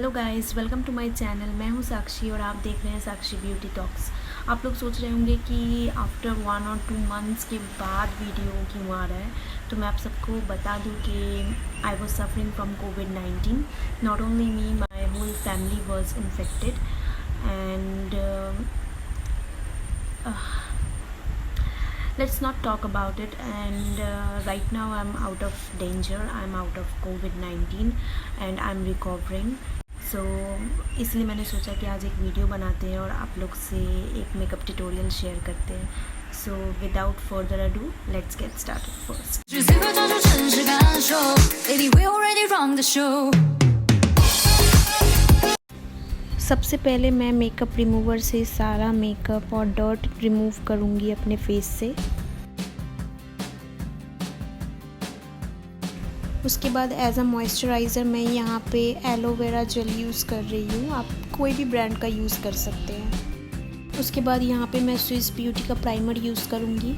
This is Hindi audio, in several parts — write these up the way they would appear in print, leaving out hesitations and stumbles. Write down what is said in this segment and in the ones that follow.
Hello guys, welcome to my channel. मैं हूं साक्षी और आप देख रहे हैं साक्षी ब्यूटी टॉक्स। आप लोग सोच रहे होंगे कि आफ्टर 1 और 2 मंथ्स के बाद वीडियो क्यों आ रहा है। तो मैं आप सबको बता दूं कि आई वॉज सफरिंग फ्रॉम कोविड-19। Not only me, my whole family was infected and let's not talk about it. And right now I'm out of danger, I'm out of covid-19 and I'm recovering. So इसलिए मैंने सोचा कि आज एक वीडियो बनाते हैं और आप लोग से एक मेकअप ट्यूटोरियल शेयर करते हैं. So without further ado, let's get started first. सबसे पहले मैं मेकअप रिमूवर से सारा मेकअप और डर्ट रिमूव करूँगी अपने फेस से. उसके बाद एज अ मॉइस्चराइज़र मैं यहाँ पे एलोवेरा जेल यूज़ कर रही हूँ. आप कोई भी ब्रांड का यूज़ कर सकते हैं. उसके बाद यहाँ पे मैं स्विस ब्यूटी का प्राइमर यूज़ करूँगी.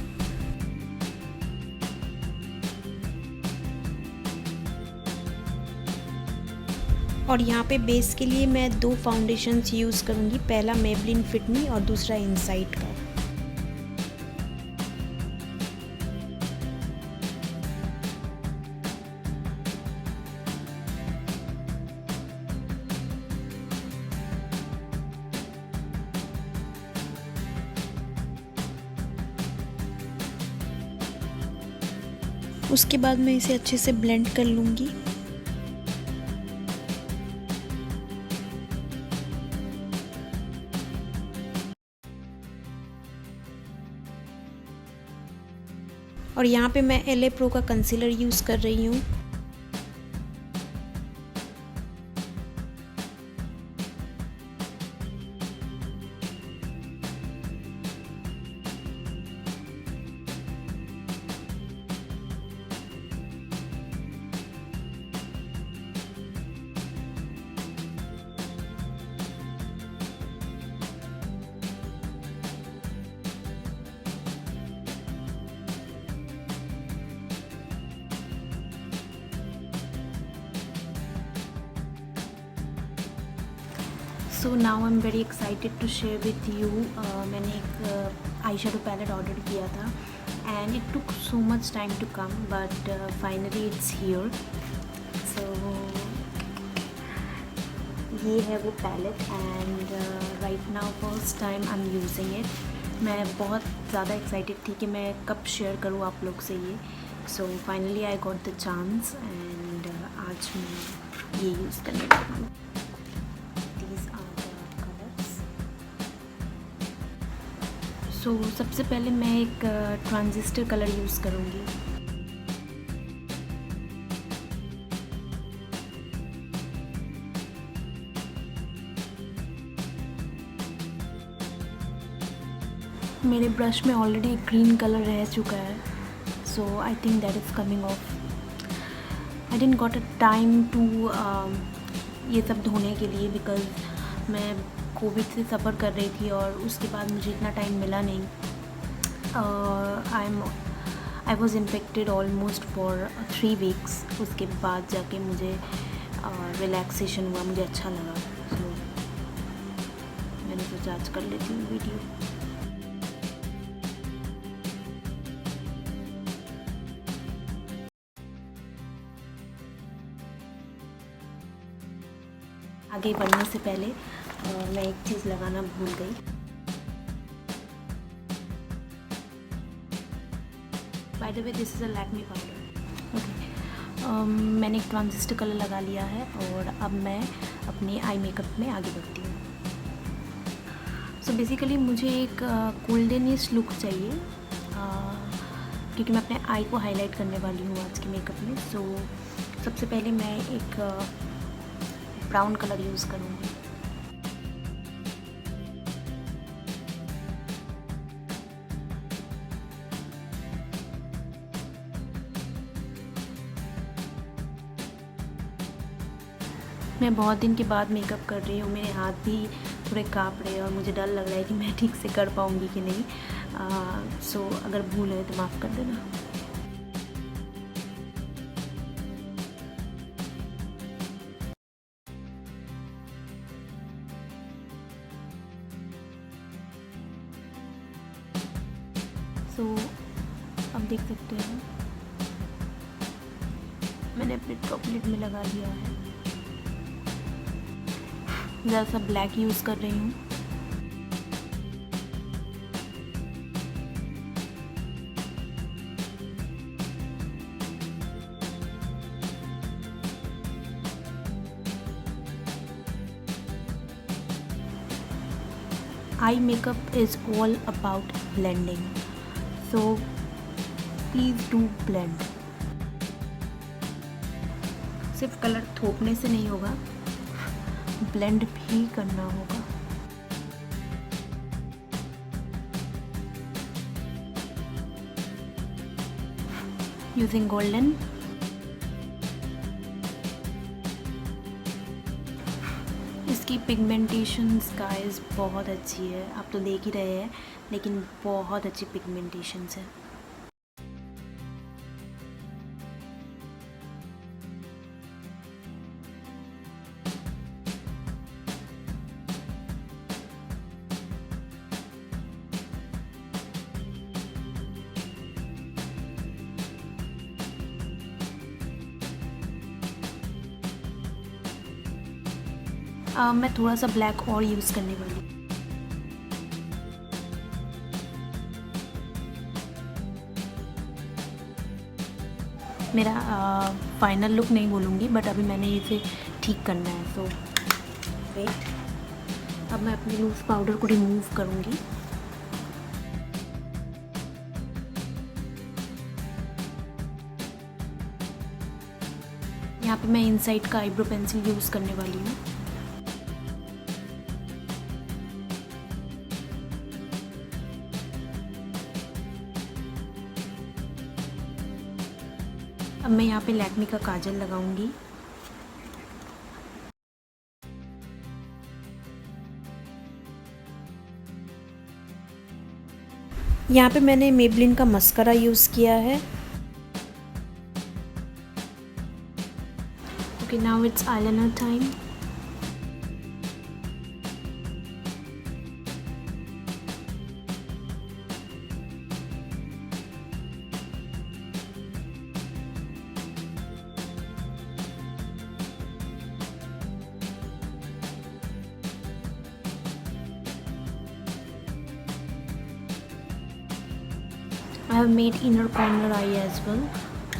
और यहाँ पे बेस के लिए मैं 2 फाउंडेशंस यूज़ करूँगी. पहला मेबलिन फिट मी और दूसरा इनसाइट का. उसके बाद मैं इसे अच्छे से ब्लेंड कर लूँगी. और यहाँ पे मैं LA Pro का कंसीलर यूज़ कर रही हूँ. So now I am very excited to share with you. मैंने एक आई शेडो पैलेट ऑर्डर किया था and it took so much time to come but finally it's here. So ये है वो palette and right now first time I am using it. मैं बहुत ज़्यादा एक्साइटेड थी कि मैं कब शेयर करूँ आप लोग से ये. So finally I got the chance and आज मैं ये यूज़ करने लगी हूँ. सो सबसे पहले मैं एक ट्रांजिस्टर कलर यूज़ करूँगी. मेरे ब्रश में ऑलरेडी ग्रीन कलर रह चुका है. So I think that is coming off. I didn't got a time to ये सब धोने के लिए बिकॉज मैं कोविड से सफ़र कर रही थी और उसके बाद मुझे इतना टाइम मिला नहीं. I was infected almost for 3 weeks. उसके बाद जाके मुझे रिलैक्सेशन हुआ, मुझे अच्छा लगा. सो मैंने सोचा आज कर लेती हूँ वीडियो. आगे बढ़ने से पहले मैं एक चीज़ लगाना भूल गई. By the way this is a Lakme powder. Okay, मैंने एक ट्रांजिस्टर कलर लगा लिया है और अब मैं अपने आई मेकअप में आगे बढ़ती हूँ. सो बेसिकली मुझे एक गोल्डनिश लुक चाहिए क्योंकि मैं अपने आई को हाईलाइट करने वाली हूँ आज के मेकअप में. सो सबसे पहले मैं एक ब्राउन कलर यूज़ करूँगी. मैं बहुत दिन के बाद मेकअप कर रही हूँ. मेरे हाथ भी थोड़े काँप रहे हैं और मुझे डर लग रहा है कि मैं ठीक से कर पाऊँगी कि नहीं. सो अगर भूल है तो माफ़ कर देना. सो अब देख सकते हैं मैंने अपने टॉप लिड में लगा लिया है। ज़रा सा ब्लैक यूज़ कर रही हूँ। Eye makeup is all about blending, so please do blend. सिर्फ कलर थोपने से नहीं होगा, ब्लेंड भी करना होगा। यूजिंग गोल्डन, इसकी पिगमेंटेशंस गाइस बहुत अच्छी है, आप तो देख ही रहे हैं, लेकिन बहुत अच्छी पिगमेंटेशंस है। मैं थोड़ा सा ब्लैक और यूज़ करने वाली हूँ। मेरा फाइनल लुक नहीं बोलूँगी, बट अभी मैंने इसे ठीक करना है, तो वेट। अब मैं अपने लूज़ पाउडर को रिमूव करूँगी। यहाँ पे मैं इनसाइड का आईब्रो पेंसिल यूज़ करने वाली हूँ। अब मैं यहाँ पे लैक्मे का काजल लगाऊंगी। यहाँ पे मैंने मेबलिन का मस्करा यूज़ किया है। Okay, now it's eyeliner time. I have made inner corner eye as well,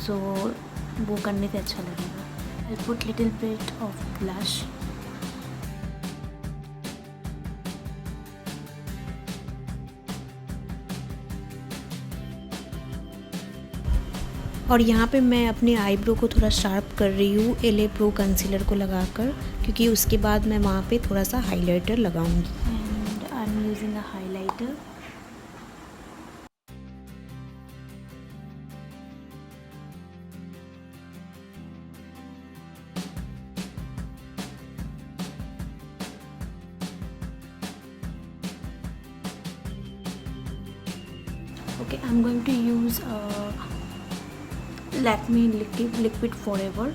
so वो करने से अच्छा लगेगा। I'll put little bit of blush. और यहाँ पे मैं अपने आईब्रो को थोड़ा शार्प कर रही हूँ LA Pro कंसीलर को लगाकर, क्योंकि उसके बाद मैं वहाँ पे थोड़ा सा हाइलाइटर लगाऊंगी। And I am using a highlighter. Okay, I'm going to use Lakme liquid forever.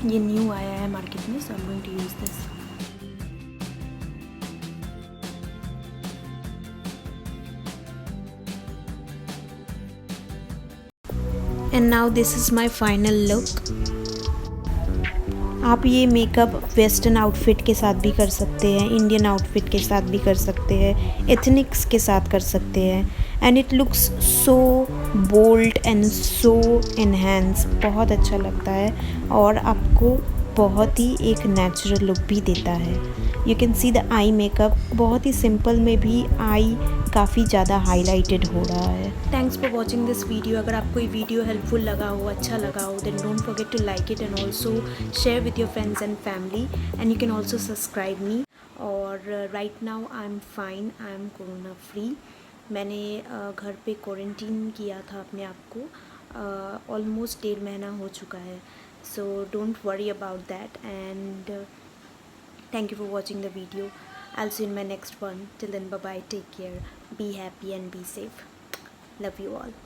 ये न्यू आया है मार्केट में, so I'm going to use this. And now this is my final look. आप ये मेकअप वेस्टर्न आउटफिट के साथ भी कर सकते हैं, इंडियन आउटफिट के साथ भी कर सकते हैं, एथनिक्स के साथ कर सकते हैं, and it looks so bold and so enhance. बहुत अच्छा लगता है और आपको बहुत ही एक नेचुरल लुक भी देता है। You can see the eye makeup, बहुत ही सिंपल में भी आई काफ़ी ज़्यादा हाईलाइटेड हो रहा है। Thanks for watching this video. अगर आपको ये वीडियो हेल्पफुल लगा हो, अच्छा लगा हो, then don't forget to like it and also share with your friends and family, and you can also subscribe me. और right now I am fine, I am corona free. मैंने घर पे क्वारंटीन किया था अपने आप को, ऑलमोस्ट 1.5 महीना हो चुका है, so don't worry about that, and thank you for watching the video. I'll see you in my next one. Till then, bye bye, take care, be happy and be safe. Love you all.